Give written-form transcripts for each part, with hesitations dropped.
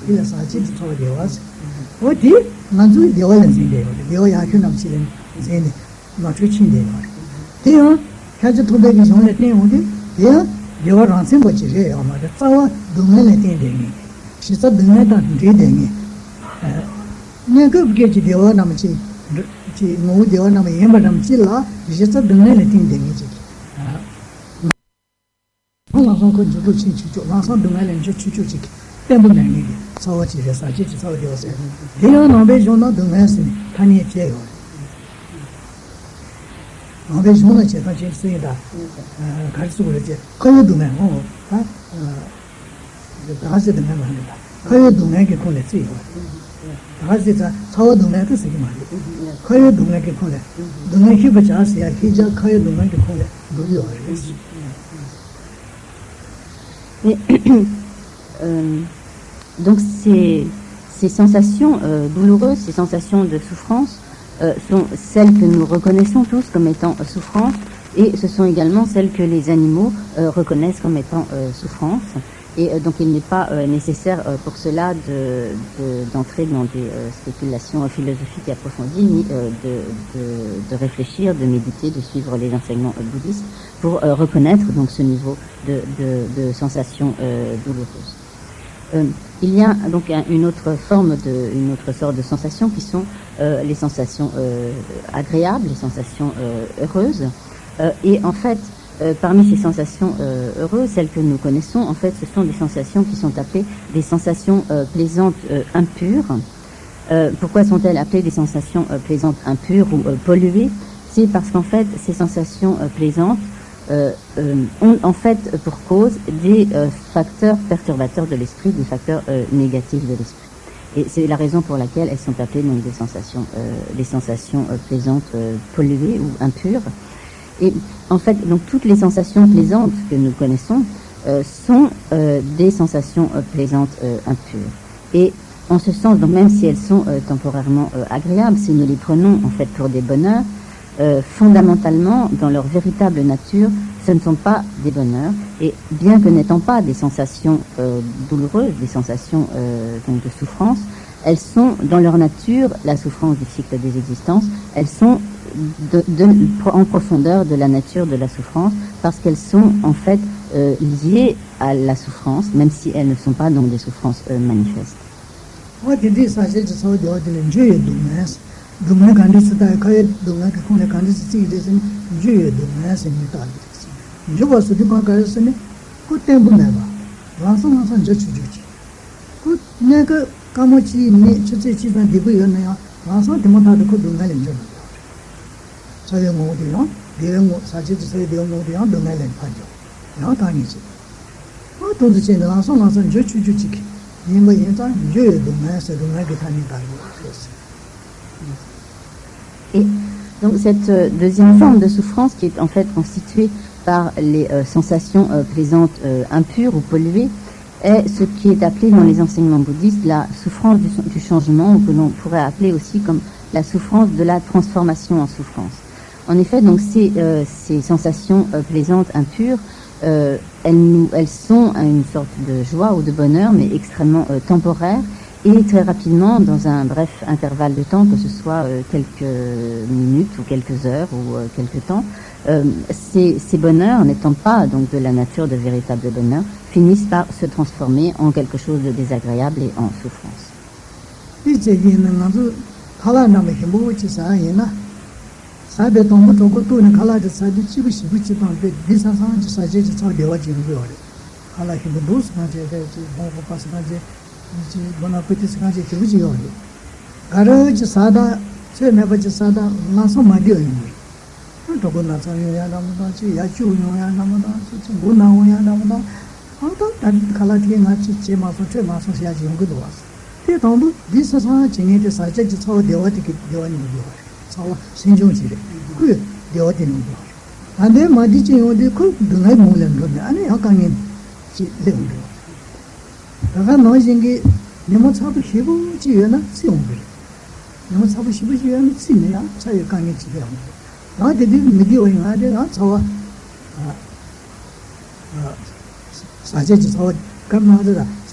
kila saji to dewas oti nanzu dewalan zinde dewa ya kyunam chilen zinde na chuchin de teo kaje to de jong le ten odi ya dewa ransen bo chire ama de tawa dumele ten de ni shisa dumele da de de ni ne ko ge ji dewa nam chi chi ngo dewa nam yemba nam chi la shisa dumele ten de ni ji 항상 그 주도 치치죠. 항상 동아리는 치치죠. 때문에 이게 사와지에 사지지 사와지어서 내가 너베 존나 동아스 타니 제요. 너베 존나 제가 제스이다. 갈수 그러지. 거기 동네 아 다시 동네 말이다. 거기 동네게 콜레 쓰요. 다시 자 사와 동네도 쓰기 말이야. 거기 동네게 콜레. 동네 히버자스야 히자 거기 동네게 콜레. 누구요? Et, donc ces sensations douloureuses, ces sensations de souffrance sont celles que nous reconnaissons tous comme étant souffrance, et ce sont également celles que les animaux reconnaissent comme étant souffrance. Et donc il n'est pas nécessaire pour cela d'entrer dans des spéculations philosophiques approfondies, ni de réfléchir, de méditer, de suivre les enseignements bouddhistes pour reconnaître donc ce niveau de sensations douloureuses. Il y a donc une autre sorte de sensations qui sont les sensations agréables, les sensations heureuses. Et en fait, parmi ces sensations heureuses, celles que nous connaissons, en fait, ce sont des sensations qui sont appelées des sensations plaisantes impures. Pourquoi sont-elles appelées des sensations plaisantes impures ou polluées? C'est parce qu'en fait, ces sensations plaisantes ont en fait pour cause des facteurs perturbateurs de l'esprit, des facteurs négatifs de l'esprit. Et c'est la raison pour laquelle elles sont appelées donc des sensations plaisantes polluées ou impures. Et en fait, donc toutes les sensations plaisantes que nous connaissons sont des sensations plaisantes impures. Et en ce sens, donc même si elles sont temporairement agréables, si nous les prenons en fait pour des bonheurs, fondamentalement, dans leur véritable nature, ce ne sont pas des bonheurs. Et bien que n'étant pas des sensations douloureuses, des sensations donc de souffrance, elles sont dans leur nature, la souffrance du cycle des existences, elles sont en profondeur de la nature de la souffrance, parce qu'elles sont en fait liées à la souffrance, même si elles ne sont pas donc des souffrances manifestes. Et donc cette deuxième forme de souffrance qui est en fait constituée par les sensations plaisantes impures ou polluées est ce qui est appelé dans les enseignements bouddhistes la souffrance du changement, ou que l'on pourrait appeler aussi comme la souffrance de la transformation en souffrance. En effet, donc ces sensations plaisantes impures, elles sont une sorte de joie ou de bonheur, mais extrêmement temporaire, et très rapidement, dans un bref intervalle de temps, que ce soit quelques minutes ou quelques heures ou quelques temps, ces bonheurs, n'étant pas donc de la nature de véritable bonheur, finissent par se transformer en quelque chose de désagréable et en souffrance.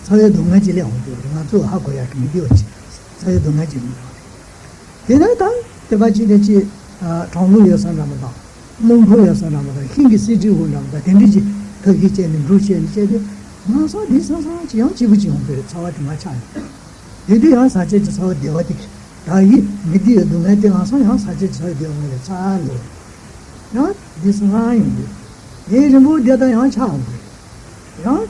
사회 동아지래 온도 나도 하고 야 미디어지 사회 동아지 얘네다 대바지대지 정부에서 나마다 농부에서 나마다 힘이 쓰지고 나마다 된지지 거기 제는 루시엔 제데 나서 리서서 지형 지부지 온데 차와지 마찬 얘들이 사제 저 되어디 다이 미디어 동아지 가서 야 사제 저 되어는 차로 야 디스라인데 얘는 뭐 되다 야 차고 야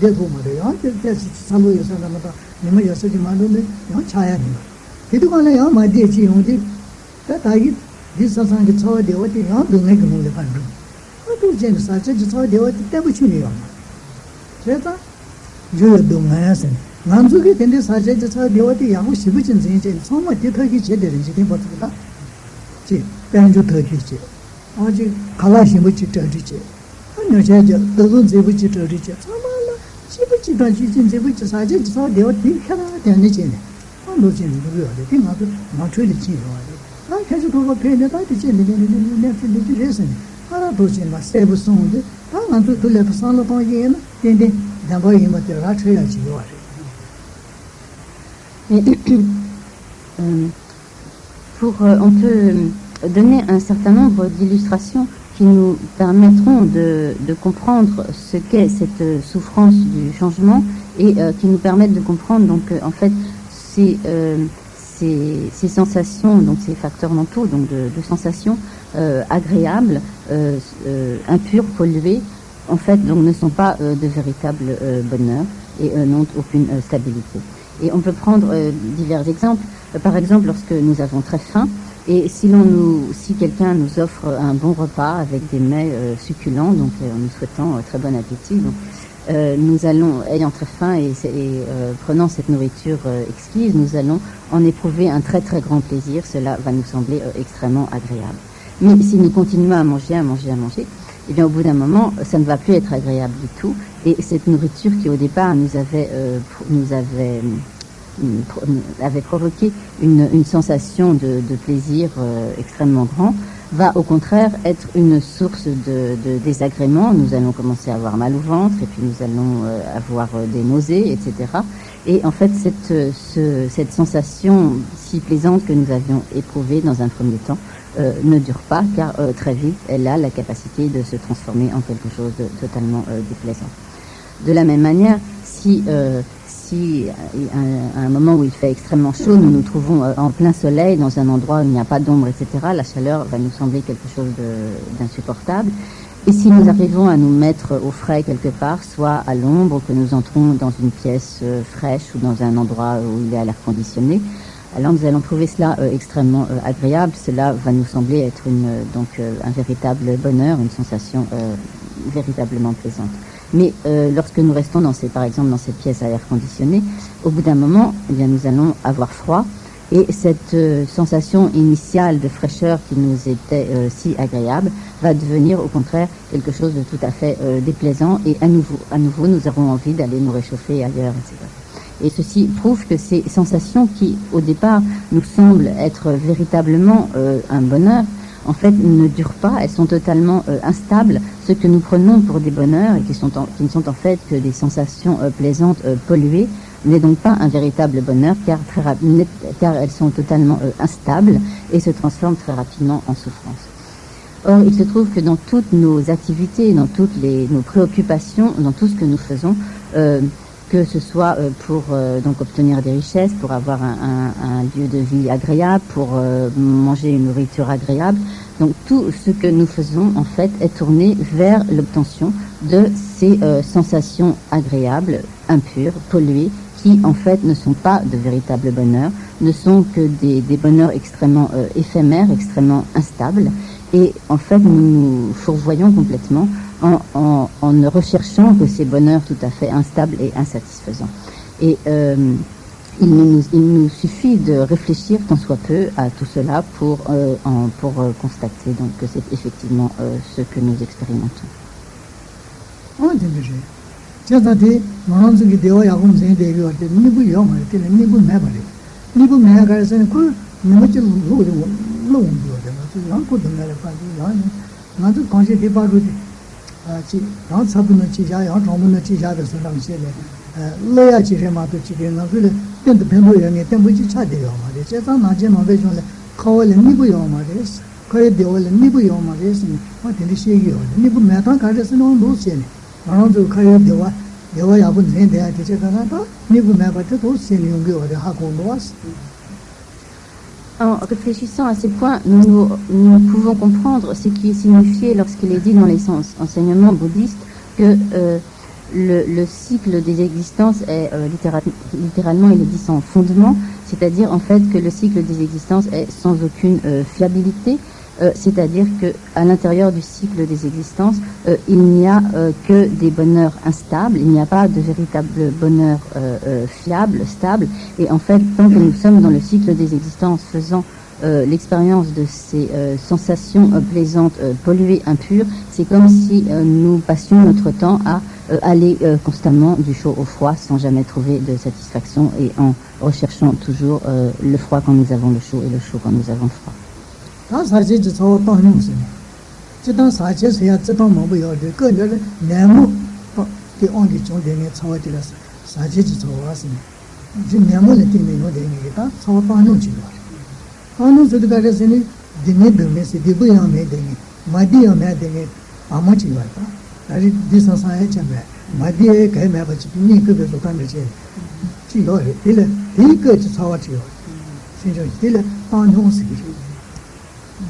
대고 말이야. 대체 상부에서 나마다 내가 여섯이 만도네. 야 차야 돼. 그동안에 야 마디지 용지. 다이 디사상게 처어되 어디 야 동네 그물에 반로. 또 이제 사제 처어되 어디 때부치네요. 제가 요 동네에서 남쪽에 된데 사제 처어되 어디 야고 시부진 진짜 정말 대터기 제대로 지금 버티다. 지 변조 터지지. 아직 갈라시 뭐지 터지지. 너제저 너도 제부지 터지지. 지부지도 지진 제부지 사제 저 되어디 하나 되는 지네. 노진 누구야? 내가 나吹的气话。那开始多个别的大的见的那人하나 도진 막 세부 송데 당한 또 돌려 산로 방에는 된데 담보에 뭐 들어가 쳐야지 요. On peut donner un certain nombre d'illustrations qui nous permettront de comprendre ce qu'est cette souffrance du changement et qui nous permettent de comprendre donc en fait ces sensations, donc ces facteurs mentaux, donc de sensations agréables, impures, polluées, en fait donc ne sont pas de véritable bonheur et n'ont aucune stabilité. Et on peut prendre divers exemples. Par exemple, lorsque nous avons très faim, et si quelqu'un nous offre un bon repas avec des mets succulents, donc en nous souhaitant très bon appétit, donc, nous allons, ayant très faim et prenant cette nourriture exquise, nous allons en éprouver un très très grand plaisir. Cela va nous sembler extrêmement agréable. Mais si nous continuons à manger, eh bien au bout d'un moment, ça ne va plus être agréable du tout. Et cette nourriture qui au départ nous avait provoqué une sensation de plaisir extrêmement grand, va au contraire être une source de désagrément. Nous allons commencer à avoir mal au ventre et puis nous allons avoir des nausées, etc. Et en fait, cette sensation si plaisante que nous avions éprouvée dans un premier temps ne dure pas, car très vite, elle a la capacité de se transformer en quelque chose de totalement déplaisant. De la même manière, si à un moment où il fait extrêmement chaud, nous nous trouvons en plein soleil, dans un endroit où il n'y a pas d'ombre, etc., la chaleur va nous sembler quelque chose d'insupportable. Et si nous arrivons à nous mettre au frais quelque part, soit à l'ombre, ou que nous entrons dans une pièce fraîche ou dans un endroit où il est à l'air conditionné, alors nous allons trouver cela extrêmement agréable. Cela va nous sembler être un véritable bonheur, une sensation véritablement plaisante. Mais lorsque nous restons par exemple dans cette pièce à air conditionné, au bout d'un moment, eh bien, nous allons avoir froid et cette sensation initiale de fraîcheur qui nous était si agréable va devenir au contraire quelque chose de tout à fait déplaisant et à nouveau nous aurons envie d'aller nous réchauffer ailleurs, etc. Et ceci prouve que ces sensations qui au départ nous semblent être véritablement un bonheur, en fait, ne durent pas, elles sont totalement instables. Ce que nous prenons pour des bonheurs et qui ne sont en fait que des sensations plaisantes, polluées, n'est donc pas un véritable bonheur car elles sont totalement instables et se transforment très rapidement en souffrance. Or, il se trouve que dans toutes nos activités, dans toutes nos préoccupations, dans tout ce que nous faisons, que ce soit pour donc obtenir des richesses, pour avoir un lieu de vie agréable, pour manger une nourriture agréable. Donc tout ce que nous faisons en fait est tourné vers l'obtention de ces sensations agréables, impures, polluées, qui en fait ne sont pas de véritables bonheurs, ne sont que des bonheurs extrêmement éphémères, extrêmement instables. Et en fait nous nous fourvoyons complètement en ne recherchant que ces bonheurs tout à fait instables et insatisfaisants. Et il nous suffit de réfléchir tant soit peu à tout cela pour constater donc que c'est effectivement ce que nous expérimentons. 양 사분의 지자, 양 정문의 지자의 선당시에 레야 지레마도 지레나 그래 근데 변호형이 때문에 차대요 말이야. 제가 나중에 배송을 거울에 미고요 말이야. 거의 되어를 미고요 말이야. 어떻게 시기요. 미고 매단 가르쳐서는 놓으세요. 나도 거의 되어 야분 된대야 제가 나도 미고 매바도 놓으세요. 용기를 하고 놓았어. En réfléchissant à ces points, nous pouvons comprendre ce qui est signifié lorsqu'il est dit dans les enseignements bouddhistes que le cycle des existences est littéralement, il est dit sans fondement, c'est-à-dire en fait que le cycle des existences est sans aucune fiabilité, c'est-à-dire qu'à l'intérieur du cycle des existences, il n'y a que des bonheurs instables, il n'y a pas de véritable bonheur fiable, stable, et en fait, tant que nous sommes dans le cycle des existences, faisant l'expérience de ces sensations plaisantes, polluées, impures, c'est comme si nous passions notre temps à aller constamment du chaud au froid sans jamais trouver de satisfaction et en recherchant toujours le froid quand nous avons le chaud et le chaud quand nous avons le froid.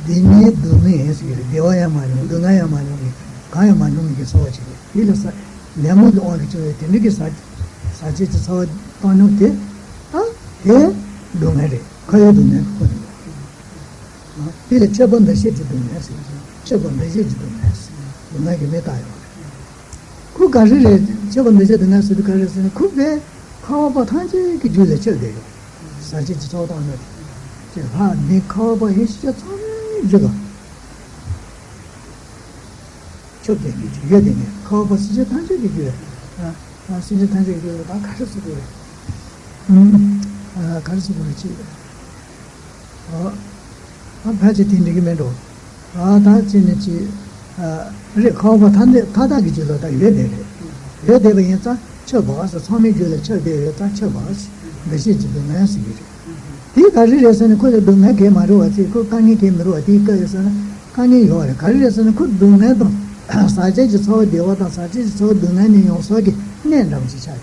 Dini dumi esi deoya manu dunaya manu kaya manu ki sawachi ile sa lemu de on ki tini ki sa ji sawa panu te he dumere kaya dumere ko ile chabon da shi dumere si chabon da shi dumere si dumere ki meta yo ku ga ri chabon da shi dumere si ka ri si ku be kawa ba tan ji ki ju le che de yo sa ji sawa da ne je ha ni kawa ba he shi这个就得你约定的，考不是就谈这个月是就谈这个月，他开始是过来，开始是过来去的，他拍起听这个没着，他今天去这考不他大概知道他约定的，约定的人咱吃饱是上面觉得吃的咱吃饱是，那些基本难是的。第一开始的时候，可能东海给马路啊，这个刚你给马路，第一个的时候，刚你有的，开始的时候，可能东海东，啥子就炒的我当啥子就炒东海的用啥个年长去下的，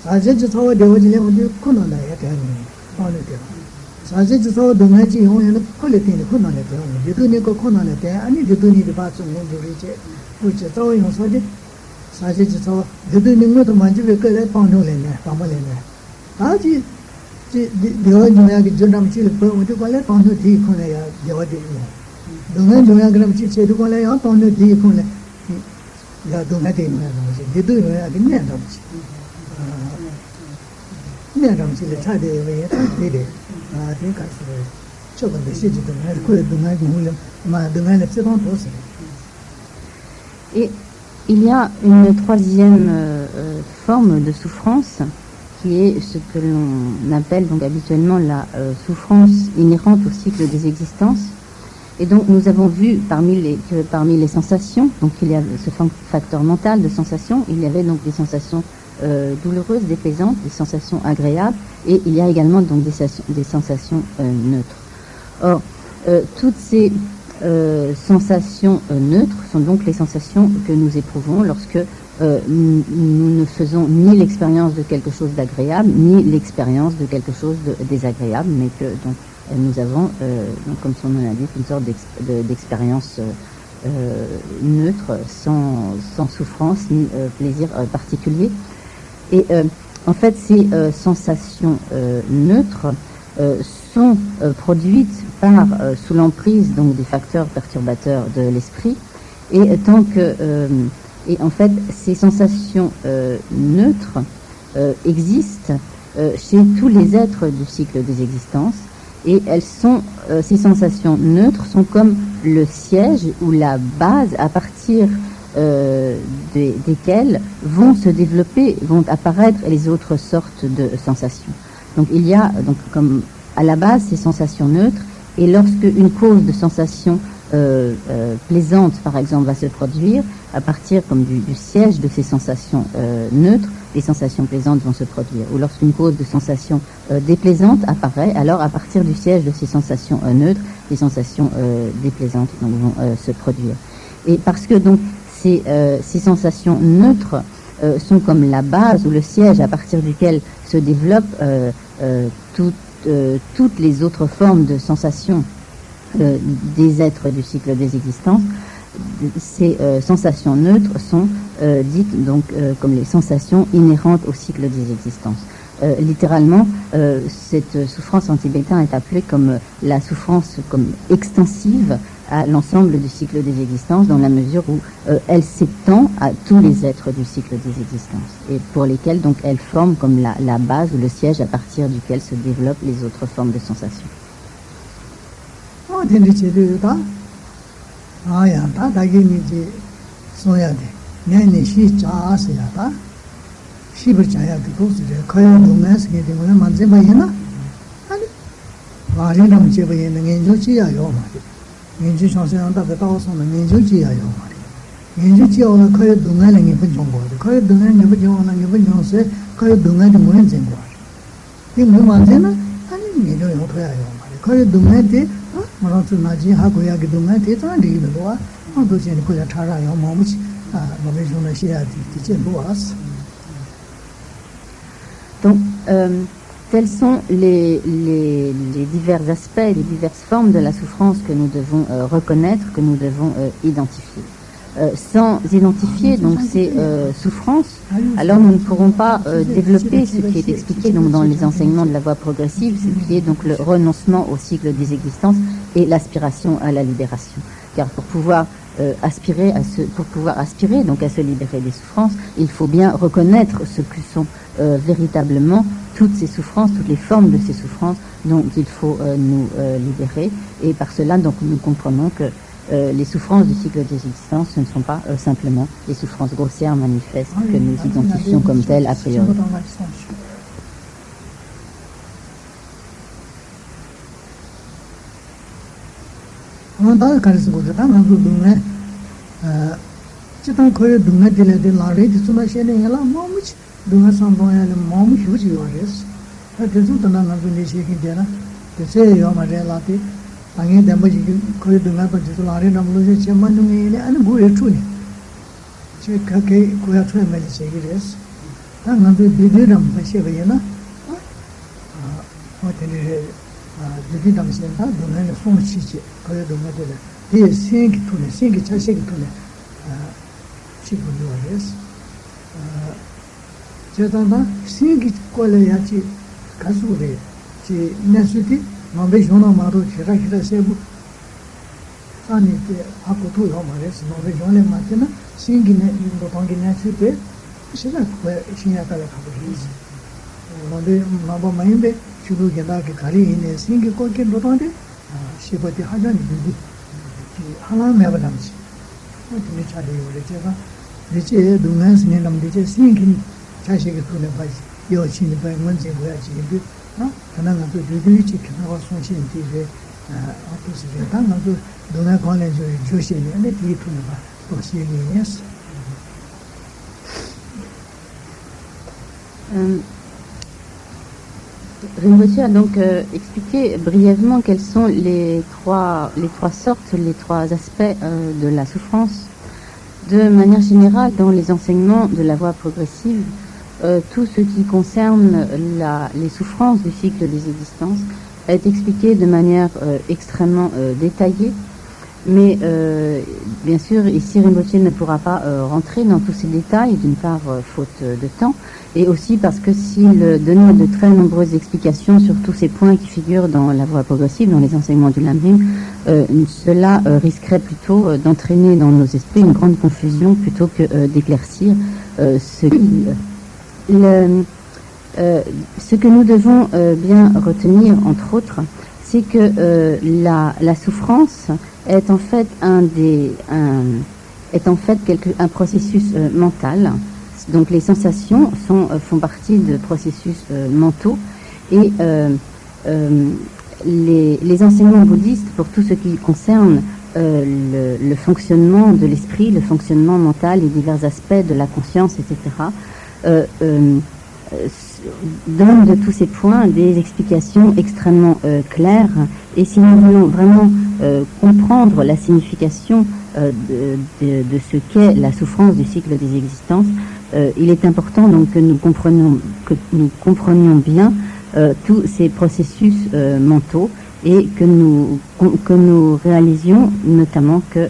啥子就炒的我今天我就可能来也干你，放了的，啥子就炒东海去用的，可能点的可能来干你，就对你个可能来干，你就对你的把中国做的这，不知道用啥的，啥子就炒，就对你我都蛮就个来帮助来呢，帮不来呢，啊就。这刘安中央给就那么去了，我就过来帮助提空来呀，刘安的呀。东安中央给他们去接就过来要帮助提空来，要东安的嘛东西，这都有呀给念上去，念上去了，差点也差点的，这个是这个的设计东安，或者东安公了，嘛东安的这帮多少。Et il y a une troisième forme de souffrance qui est ce que l'on appelle donc habituellement la souffrance inhérente au cycle des existences. Et donc nous avons vu parmi les sensations, donc il y a ce facteur mental de sensations, il y avait donc des sensations douloureuses, déplaisantes, des sensations agréables, et il y a également donc des sensations neutres. Or, toutes ces sensations neutres sont donc les sensations que nous éprouvons lorsque nous ne faisons ni l'expérience de quelque chose d'agréable, ni l'expérience de quelque chose de désagréable, mais que donc nous avons, donc, comme son nom l'indique, une sorte d'expérience neutre, sans souffrance ni plaisir particulier. Et en fait, ces sensations neutres sont produites par sous l'emprise donc des facteurs perturbateurs de l'esprit, et tant que et en fait, ces sensations neutres existent chez tous les êtres du cycle des existences, et elles sont, ces sensations neutres sont comme le siège ou la base à partir desquelles vont se développer, vont apparaître les autres sortes de sensations. Donc il y a donc comme à la base ces sensations neutres, et lorsque une cause de sensation plaisante, par exemple, va se produire à partir comme du siège de ces sensations neutres, les sensations plaisantes vont se produire. Ou lorsqu'une cause de sensation déplaisante apparaît, alors à partir du siège de ces sensations neutres, les sensations déplaisantes donc, vont se produire. Et parce que donc ces sensations neutres sont comme la base ou le siège à partir duquel se développent toutes les autres formes de sensations des êtres du cycle des existences, ces sensations neutres sont dites donc comme les sensations inhérentes au cycle des existences. Littéralement, cette souffrance en tibétain est appelée comme la souffrance comme extensive à l'ensemble du cycle des existences, dans la mesure où elle s'étend à tous les êtres du cycle des existences, et pour lesquels donc elle forme comme la base ou le siège à partir duquel se développent les autres formes de sensations. Donc, tels sont les divers aspects, les diverses formes de la souffrance que nous devons reconnaître, que nous devons identifier. Sans identifier donc ces souffrances, alors nous ne pourrons pas développer ce qui est expliqué donc dans les enseignements de la voie progressive, ce qui est donc le renoncement au cycle des existences et l'aspiration à la libération. Car pour pouvoir aspirer donc à se libérer des souffrances, il faut bien reconnaître ce que sont véritablement toutes ces souffrances, toutes les formes de ces souffrances dont il faut nous libérer. Et par cela, donc, nous comprenons que les souffrances du cycle des existences, ce ne sont pas simplement les souffrances grossières manifestes que nous identifions comme telles a priori. 당연히 담보지 거의 등가 버지도 아래 남로제 제만둥이 아니 고에 추니 제 가게 고야 추에 매지 제기레스 당한도 비디람 마셔베나 어때네 비디 담신다 돈에 손치지 거의 등가들 이 생기 투네 생기 차식이 투네 시고요레스 제단다 생기 꼴려야지 가수래 지 내수디 너무 좋은 말로 제가 세부 아니 그 하고도 요 말에서 너무 좋은 말이나 신기네 이거 동기네 싶대 제가 그 신야가를 가고 있지 너무 마음 마인데 주로 게다가 가리 있는 신기 거기 노던데 시버티 하자니 그 하나 매버담지 어떻게 차려요 제가 이제 동안에 남들이 신기 자식이 그네 봐지 요신이 봐 문제 뭐야 지금 그나가 또 뒤뒤치 그나가 손신 뒤에 어떻게 당나도 돈에 관련 조심이 안 돼. 뒤투는 봐. 또 시행이었어. Rinpoche a donc expliqué brièvement quelles sont les trois sortes, les trois aspects de la souffrance. De manière générale, dans les enseignements de la voie progressive, tout ce qui concerne les souffrances du cycle des existences est expliqué de manière extrêmement détaillée. Mais bien sûr, ici Rinpoche ne pourra pas rentrer dans tous ces détails, d'une part faute de temps, et aussi parce que s'il donnait de très nombreuses explications sur tous ces points qui figurent dans la voie progressive, dans les enseignements du Lamrim, cela risquerait plutôt d'entraîner dans nos esprits une grande confusion plutôt que d'éclaircir ce que nous devons bien retenir, entre autres, c'est que la souffrance est en fait un processus mental. Donc les sensations font partie de processus mentaux et les enseignements bouddhistes, pour tout ce qui concerne le fonctionnement de l'esprit, le fonctionnement mental, les divers aspects de la conscience, etc., donne de tous ces points des explications extrêmement claires. Et si nous voulons vraiment comprendre la signification de ce qu'est la souffrance du cycle des existences, il est important donc que nous comprenions bien tous ces processus mentaux et que nous réalisions notamment que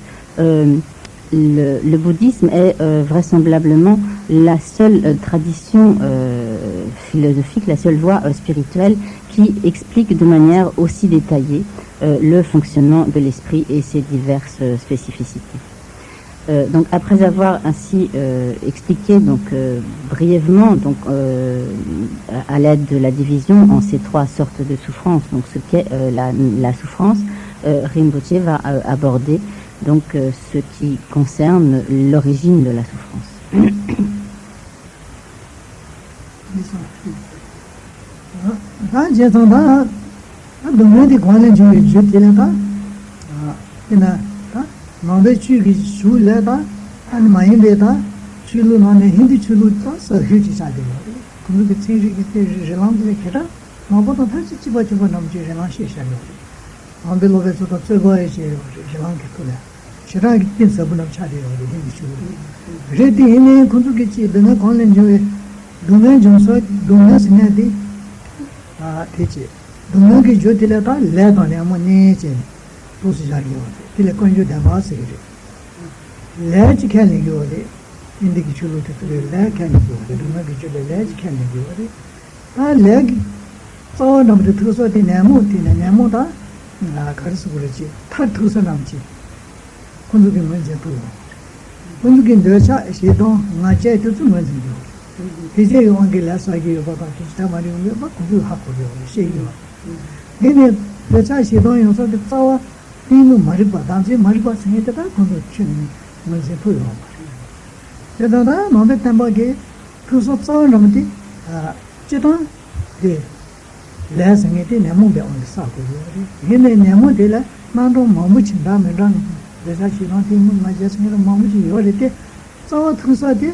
le bouddhisme est vraisemblablement la seule tradition philosophique, la seule voie spirituelle qui explique de manière aussi détaillée le fonctionnement de l'esprit et ses diverses spécificités. Donc après avoir ainsi expliqué brièvement à l'aide de la division en ces trois sortes de souffrance, donc ce qu'est la souffrance, Rinpoche va aborder donc ce qui concerne l'origine de la souffrance. Shiragi tin sabunam chade yore hindi churu. Redi hine kundu kichi dunga konlen jowe dunga jomso dunga sinadi teche. Dunga ki jo tila ta le dane amo neche tosi jari yore. Tila konjo dhamma siri. Le chi khelni yore hindi ki chulu titule le khelni yore. Dunga ki chule le chi khelni yore. Ta le ki tsawa namde thuso di nemo ta karisi kurachi ta thuso namchi. kunzuki mwenze puyo. Kunzuki ndocha shidon ngache tutsu mwenze puyo. Pise yo wangi la sagi yo baka kishita mari yo baka kunzu haku yo shegi yo. Hene ndocha shidon yo so de tsawa timu mariba, danzi mariba sangete ta kunzu chuni mwenze puyo. Chedanda nombe tenpa ge tuso tsawa namdi chidon de la sangete nemo be wangi saku yo. Hene nemo de la nando mamu chinda menrang Desa shirang timu maja sangera mamuji yorete tsawa thangsa de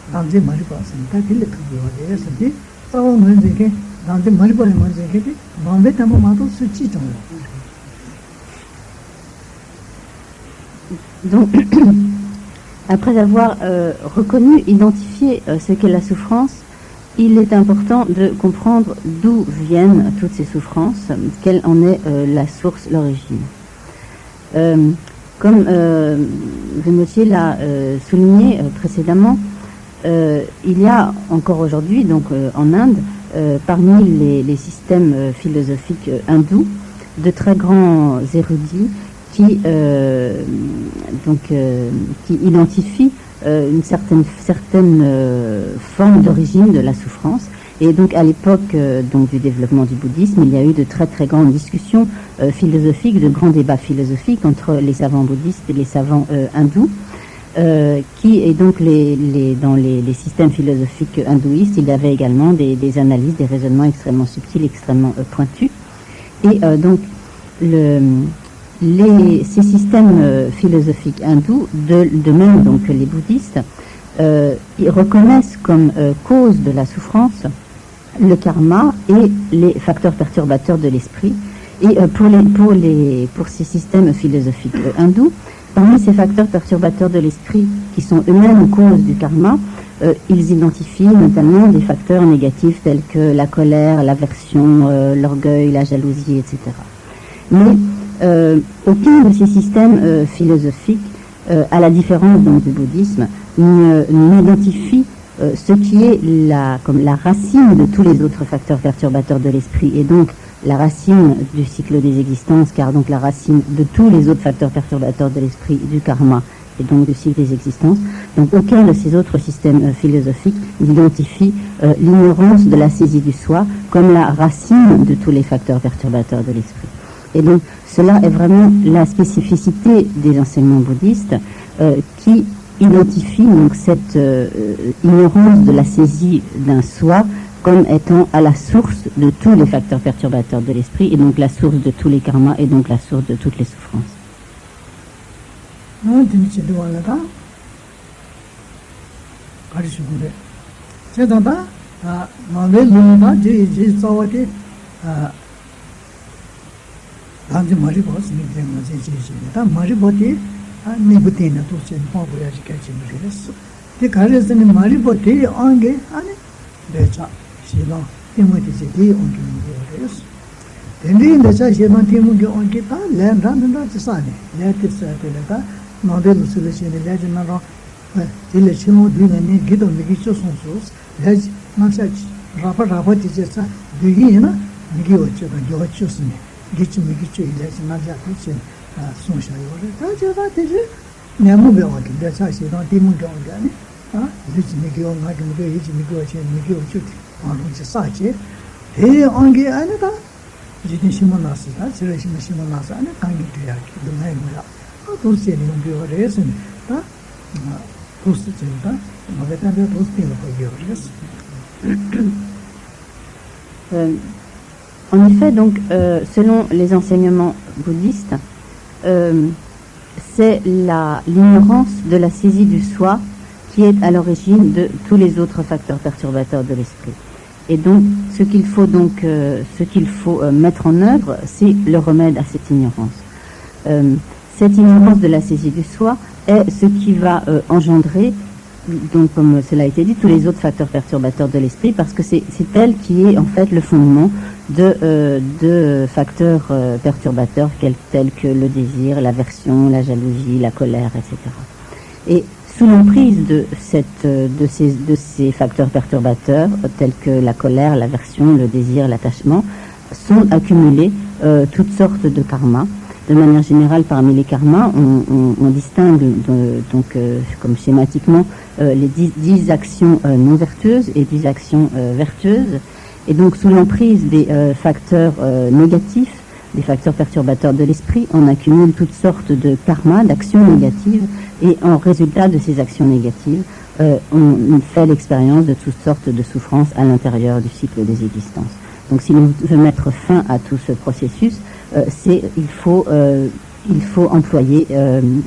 damze maripa sangita tili thangsa yorete santi tsawa mwanzeke damze maripa mwanzeke de mambe tambo mato suchi chongo. Donc, après avoir reconnu, identifié ce qu'est la souffrance, il est important de comprendre d'où viennent toutes ces souffrances, quelle en est la source, l'origine. Comme Rinpoche l'a souligné précédemment, il y a encore aujourd'hui, donc en Inde, parmi les systèmes philosophiques hindous, de très grands érudits qui identifient une certaine forme d'origine de la souffrance. Et donc à l'époque du développement du bouddhisme, il y a eu de très très grandes discussions philosophiques, de grands débats philosophiques entre les savants bouddhistes et les savants hindous, et donc dans les systèmes philosophiques hindouistes, il y avait également des analyses, des raisonnements extrêmement subtils, extrêmement pointus. Et donc ces systèmes philosophiques hindous, de même donc que les bouddhistes, ils reconnaissent comme cause de la souffrance le karma et les facteurs perturbateurs de l'esprit. Et pour ces systèmes philosophiques hindous, parmi ces facteurs perturbateurs de l'esprit qui sont eux-mêmes cause du karma, ils identifient notamment des facteurs négatifs tels que la colère, l'aversion, l'orgueil, la jalousie, etc. Mais aucun de ces systèmes philosophiques, à la différence donc du bouddhisme, n'identifie ce qui est la racine de tous les autres facteurs perturbateurs de l'esprit et donc la racine du cycle des existences, car donc la racine de tous les autres facteurs perturbateurs de l'esprit, du karma et donc du cycle des existences. Donc aucun de ces autres systèmes philosophiques n'identifie l'ignorance de la saisie du soi comme la racine de tous les facteurs perturbateurs de l'esprit. Et donc cela est vraiment la spécificité des enseignements bouddhistes qui identifie donc cette ignorance de la saisie d'un soi comme étant à la source de tous les facteurs perturbateurs de l'esprit et donc la source de tous les karmas et donc la source de toutes les souffrances. non dinci wala ta 가르치고 그래. 제가다 마음에 눈나 제 싸워게 단지 머리 버스 밑에 맞지 지지다 머리 버티 니부티나 도체 뭐고야지 같이 그랬어. 그 가르스는 머리 버티 안게 아니 내가 시나 때문에지 뒤 온게 그랬어. 근데 내가 시나 때문에 온게 다 랜란다 지사네. 내가 때가 모델 솔루션을 내주나로 딜레 치모 뒤에는 기도 미기 초송소스 레지 마사지 라파 디제사 되기나 미기 어쩌다 겨쳐스네 기치 미기 초 일레지 마자 그치 손샤요래 다저다 되지 내무 배워게 내가 시도 디문 경가네 리지 미기 온가게 미기 리지 미기 어째 미기 어쩌지 아무지 사지 에 안게 아니다 지진 심어놨으다 지레심 심어놨어 아니 강이 돼야 그동안 뭐야 도시에 있는 거래서 다 En effet, donc, selon les enseignements bouddhistes, c'est l'ignorance de la saisie du soi qui est à l'origine de tous les autres facteurs perturbateurs de l'esprit. Et donc, ce qu'il faut mettre en œuvre, c'est le remède à cette ignorance. Cette ignorance de la saisie du soi est ce qui va engendrer, donc comme cela a été dit, tous les autres facteurs perturbateurs de l'esprit, parce que c'est elle qui est en fait le fondement de facteurs perturbateurs tels que le désir, l'aversion, la jalousie, la colère, etc. Et sous l'emprise de ces facteurs perturbateurs, tels que la colère, l'aversion, le désir, l'attachement, sont accumulés toutes sortes de karmas. De manière générale, parmi les karmas, on distingue comme schématiquement les 10 actions non vertueuses et 10 actions vertueuses. Et donc, sous l'emprise des facteurs négatifs, des facteurs perturbateurs de l'esprit, on accumule toutes sortes de karmas, d'actions négatives, et en résultat de ces actions négatives, on fait l'expérience de toutes sortes de souffrances à l'intérieur du cycle des existences. Donc, si l'on veut mettre fin à tout ce processus, il faut employer,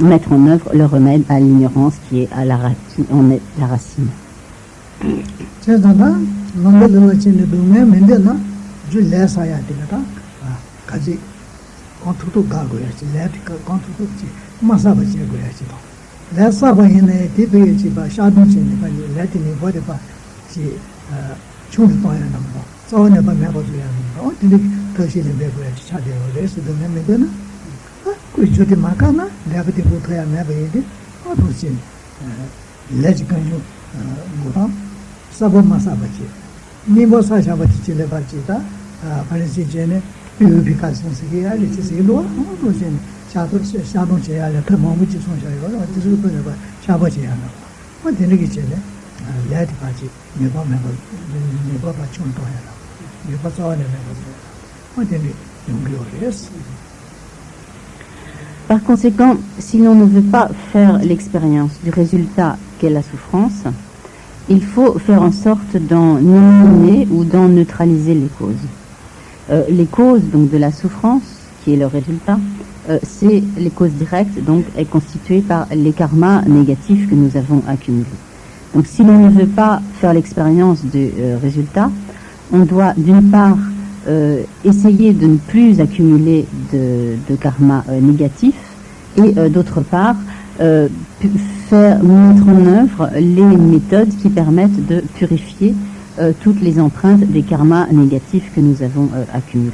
mettre en œuvre le remède à l'ignorance qui en est la racine. 터시는 배고야 차대요. 그래서 너무 되나? 그 저기 마카나 내가 그때 보터야 매베이데. 도시 레지간요 뭐라? 사보마사바지. 니모사샤바지 칠레바지다. 발시제네 뷰비카스스게 알리지세로 도시 샤도제야래 더 마무지 손샤요. 어디서 그래 샤바지야나. 되는 게 제네. 레디바지 네바바 총도야라. 네바자네 네바자. Par conséquent, si l'on ne veut pas faire l'expérience du résultat qu'est la souffrance, il faut faire en sorte d'en éliminer ou d'en neutraliser les causes. Les causes donc de la souffrance, qui est le résultat, c'est les causes directes, donc est constituée par les karmas négatifs que nous avons accumulés. Donc si l'on ne veut pas faire l'expérience du résultat, on doit d'une part essayer de ne plus accumuler de karma négatif et d'autre part mettre en œuvre les méthodes qui permettent de purifier toutes les empreintes des karmas négatifs que nous avons accumulés.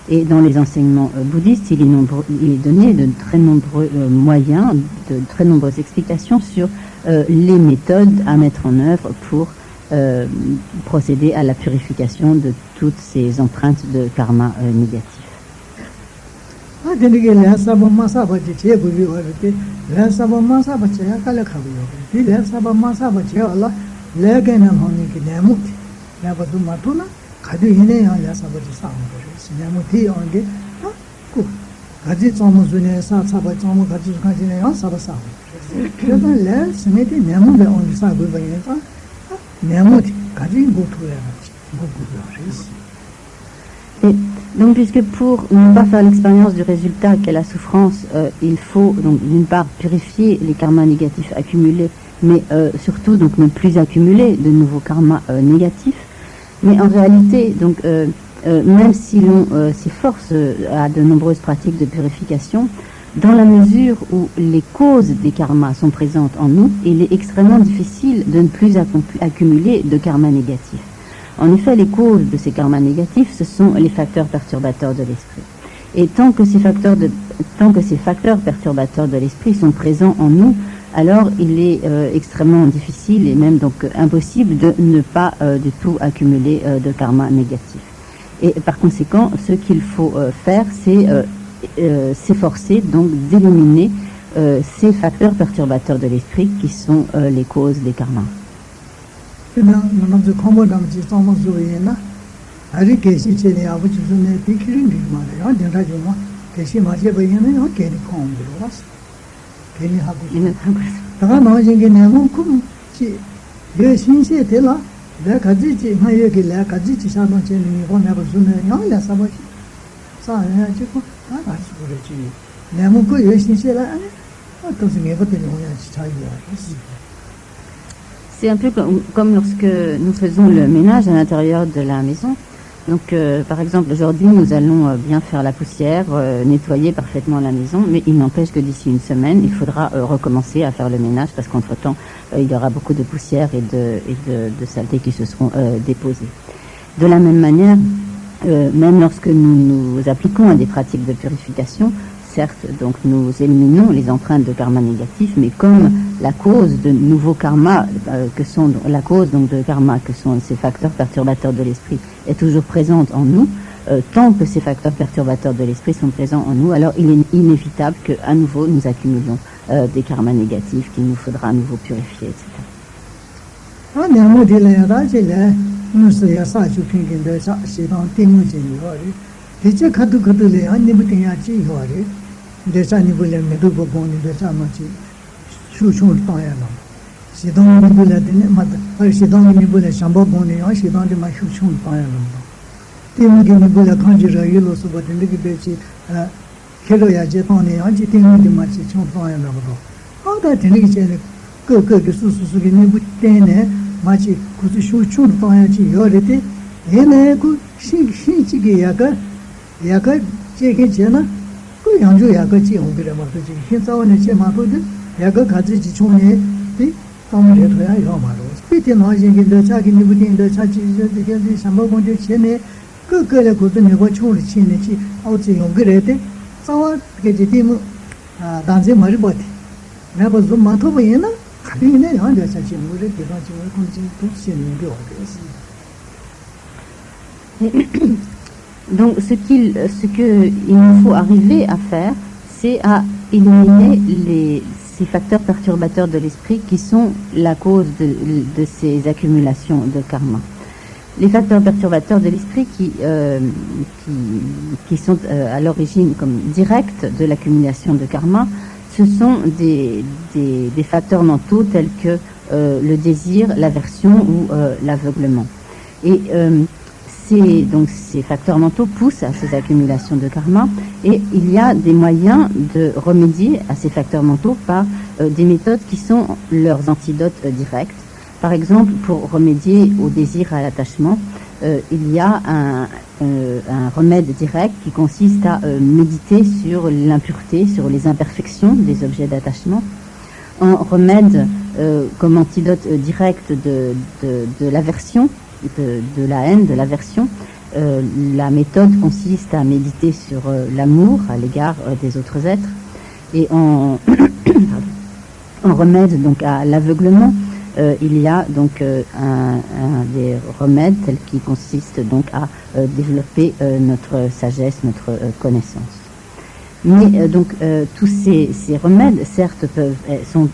Et dans les enseignements bouddhistes, il est donné de très nombreux moyens, de très nombreuses explications sur les méthodes à mettre en œuvre pour procéder à la purification de toutes ces empreintes de karma négatif. Et Donc, puisque pour ne pas faire l'expérience du résultat qu'est la souffrance, il faut donc d'une part purifier les karmas négatifs accumulés, mais surtout donc ne plus accumuler de nouveaux karmas négatifs. Mais en réalité, donc même si l'on s'efforce à de nombreuses pratiques de purification, dans la mesure où les causes des karmas sont présentes en nous, il est extrêmement difficile de ne plus accumuler de karmas négatifs. En effet, les causes de ces karmas négatifs, ce sont les facteurs perturbateurs de l'esprit. Et tant que ces facteurs perturbateurs de l'esprit sont présents en nous, alors il est extrêmement difficile et même donc impossible de ne pas du tout accumuler de karma négatif. Et par conséquent, ce qu'il faut faire, c'est s'efforcer donc d'éliminer ces facteurs perturbateurs de l'esprit qui sont les causes des karmas. C'est un peu comme lorsque nous faisons le ménage à l'intérieur de la maison. Donc, par exemple, aujourd'hui, nous allons bien faire la poussière, nettoyer parfaitement la maison, mais il n'empêche que d'ici une semaine, il faudra recommencer à faire le ménage parce qu'entre-temps, il y aura beaucoup de poussière et de saletés qui se seront déposées. De la même manière, même lorsque nous nous appliquons à des pratiques de purification, certes, donc nous éliminons les empreintes de karma négatifs, mais comme la cause de nouveaux karmas, la cause donc de karma que sont ces facteurs perturbateurs de l'esprit, est toujours présente en nous, tant que ces facteurs perturbateurs de l'esprit sont présents en nous, alors il est inévitable qu'à nouveau nous accumulions des karmas négatifs qu'il nous faudra à nouveau purifier, etc. 마치 구수 쇼촌 방야지 요래때 얘네 그 신치게 약간 제게 제나 그 양조 약간 지용비라 말이지 신사원의 제마도들 약간 가지지 총에 이 방문에 돼야 이거 말로 스피티 나진게 자기 니부딘데 자지저 되게 삼보군데 전에 그거래 고도 내고 총을 치는지 어찌용 그래대 싸워 그게 지금 단지 말이 버티 내가 좀 많다 보이나 Donc ce qu'il nous faut arriver à faire, c'est à éliminer ces facteurs perturbateurs de l'esprit qui sont la cause de ces accumulations de karma. Les facteurs perturbateurs de l'esprit qui sont à l'origine comme directe de l'accumulation de karma, ce sont des facteurs mentaux tels que le désir, l'aversion ou l'aveuglement. Et ces facteurs mentaux poussent à ces accumulations de karma et il y a des moyens de remédier à ces facteurs mentaux par des méthodes qui sont leurs antidotes directs. Par exemple, pour remédier au désir et à l'attachement, il y a un remède direct qui consiste à méditer sur l'impureté, sur les imperfections des objets d'attachement. Un remède comme antidote direct de l'aversion, de la haine, de l'aversion. La méthode consiste à méditer sur l'amour à l'égard des autres êtres. Et en remède donc à l'aveuglement, il y a donc des remèdes tels qui consistent donc à développer notre sagesse, notre connaissance. Mais donc tous ces remèdes, certes, sont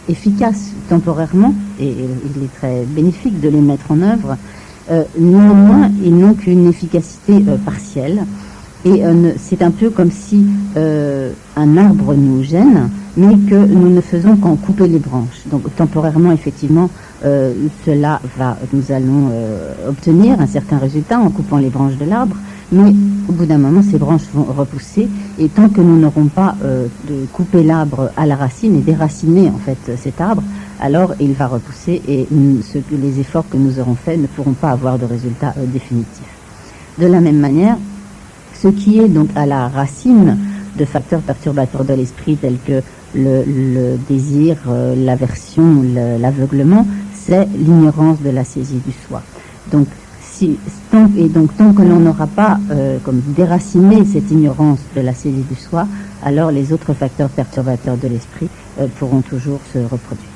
efficaces temporairement et il est très bénéfique de les mettre en œuvre. Néanmoins, ils n'ont qu'une efficacité partielle Et c'est un peu comme si un arbre nous gêne, mais que nous ne faisons qu'en couper les branches. Donc temporairement, effectivement, nous allons obtenir un certain résultat en coupant les branches de l'arbre, mais au bout d'un moment, ces branches vont repousser, et tant que nous n'aurons pas coupé l'arbre à la racine et déraciné en fait cet arbre, alors il va repousser, et les efforts que nous aurons faits ne pourront pas avoir de résultat définitif. De la même manière, ce qui est donc à la racine de facteurs perturbateurs de l'esprit tels que le désir, l'aversion, l'aveuglement, c'est l'ignorance de la saisie du soi. Donc, tant que l'on n'aura pas comme déraciné cette ignorance de la saisie du soi, alors les autres facteurs perturbateurs de l'esprit pourront toujours se reproduire.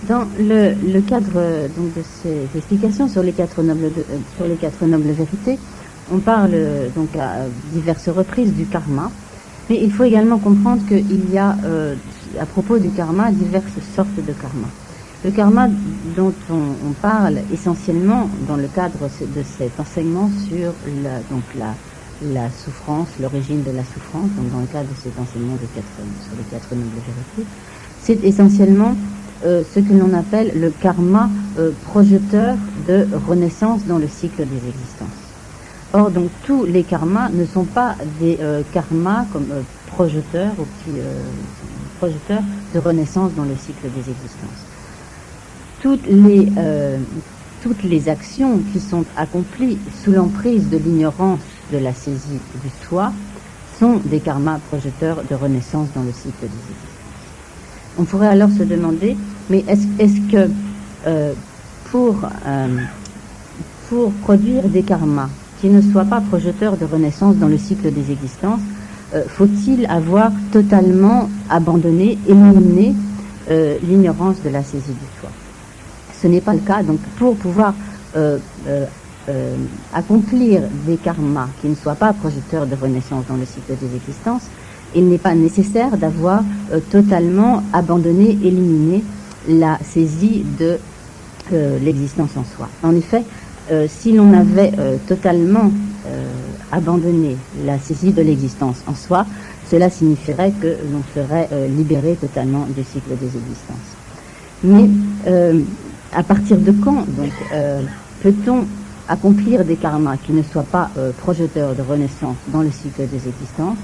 Dans le cadre donc de ces explications sur les quatre nobles vérités, on parle donc à diverses reprises du karma, mais il faut également comprendre qu'il y a à propos du karma diverses sortes de karma. Le karma dont on parle essentiellement dans le cadre de cet enseignement sur la souffrance, l'origine de la souffrance, donc dans le cadre de cet enseignement sur les quatre nobles vérités, c'est essentiellement ce que l'on appelle le karma projeteur de renaissance dans le cycle des existences. Or, donc, tous les karmas ne sont pas des karmas comme projecteurs de renaissance dans le cycle des existences. Toutes les actions qui sont accomplies sous l'emprise de l'ignorance de la saisie du soi sont des karmas projecteurs de renaissance dans le cycle des existences. On pourrait alors se demander, mais est-ce que pour produire des karmas qui ne soient pas projecteurs de renaissance dans le cycle des existences, faut-il avoir totalement abandonné, éliminé l'ignorance de la saisie du soi? Ce n'est pas le cas. Donc, pour pouvoir accomplir des karmas qui ne soient pas projecteurs de renaissance dans le cycle des existences, il n'est pas nécessaire d'avoir totalement abandonné, éliminé la saisie de l'existence en soi. En effet, si l'on avait totalement abandonné la saisie de l'existence en soi, cela signifierait que l'on serait libéré totalement du cycle des existences. Mais à partir de quand donc peut-on accomplir des karmas qui ne soient pas projeteurs de renaissance dans le cycle des existences,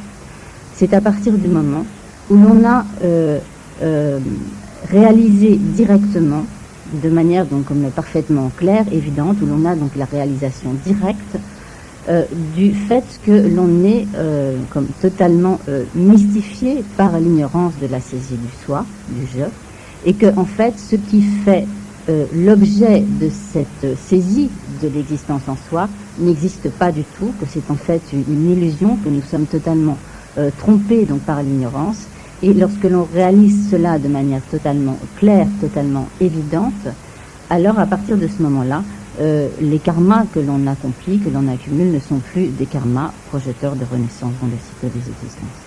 c'est à partir du moment où l'on a réalisé directement, de manière donc comme parfaitement claire, évidente, où l'on a donc la réalisation directe du fait que l'on est comme totalement mystifié par l'ignorance de la saisie du soi, du je, et que en fait ce qui fait l'objet de cette saisie de l'existence en soi n'existe pas du tout, que c'est en fait une illusion, que nous sommes totalement trompés donc par l'ignorance. Et lorsque l'on réalise cela de manière totalement claire, totalement évidente, alors à partir de ce moment-là, les karmas que l'on accomplit, que l'on accumule, ne sont plus des karmas projeteurs de renaissance dans le cycle des existences.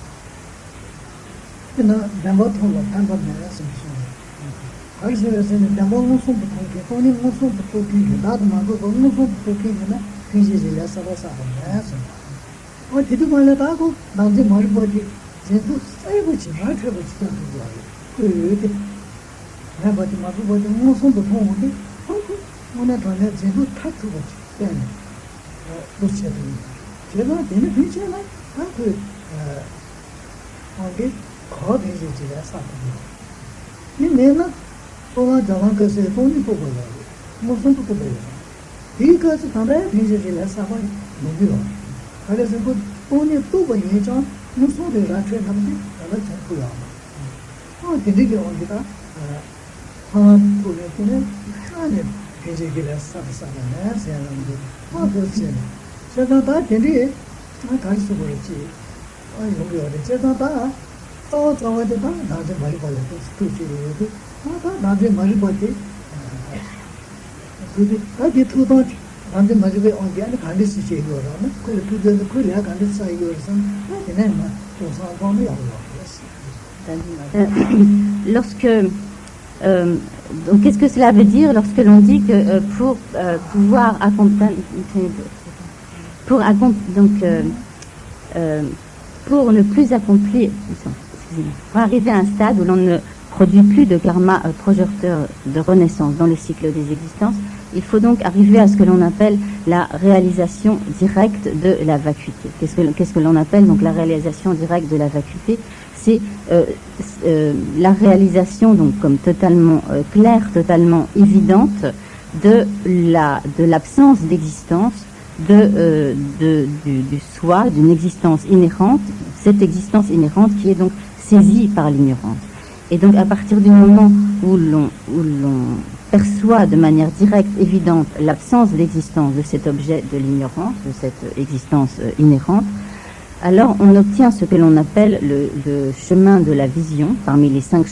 Donc, qu'est-ce que cela veut dire lorsque l'on dit que pour pouvoir accompagner, pour ne plus accomplir, pour arriver à un stade où l'on ne produit plus de karma projecteur de renaissance dans le cycle des existences, il faut donc arriver à ce que l'on appelle la réalisation directe de la vacuité. Qu'est-ce que l'on appelle donc la réalisation directe de la vacuité? C'est la réalisation donc comme totalement claire, totalement évidente de l'absence d'existence du soi, d'une existence inhérente, cette existence inhérente qui est donc saisie par l'ignorance. Et donc à partir du moment où l'on perçoit de manière directe, évidente, l'absence d'existence de cet objet de l'ignorance, de cette existence inhérente, alors on obtient ce que l'on appelle le chemin de la vision, parmi les 5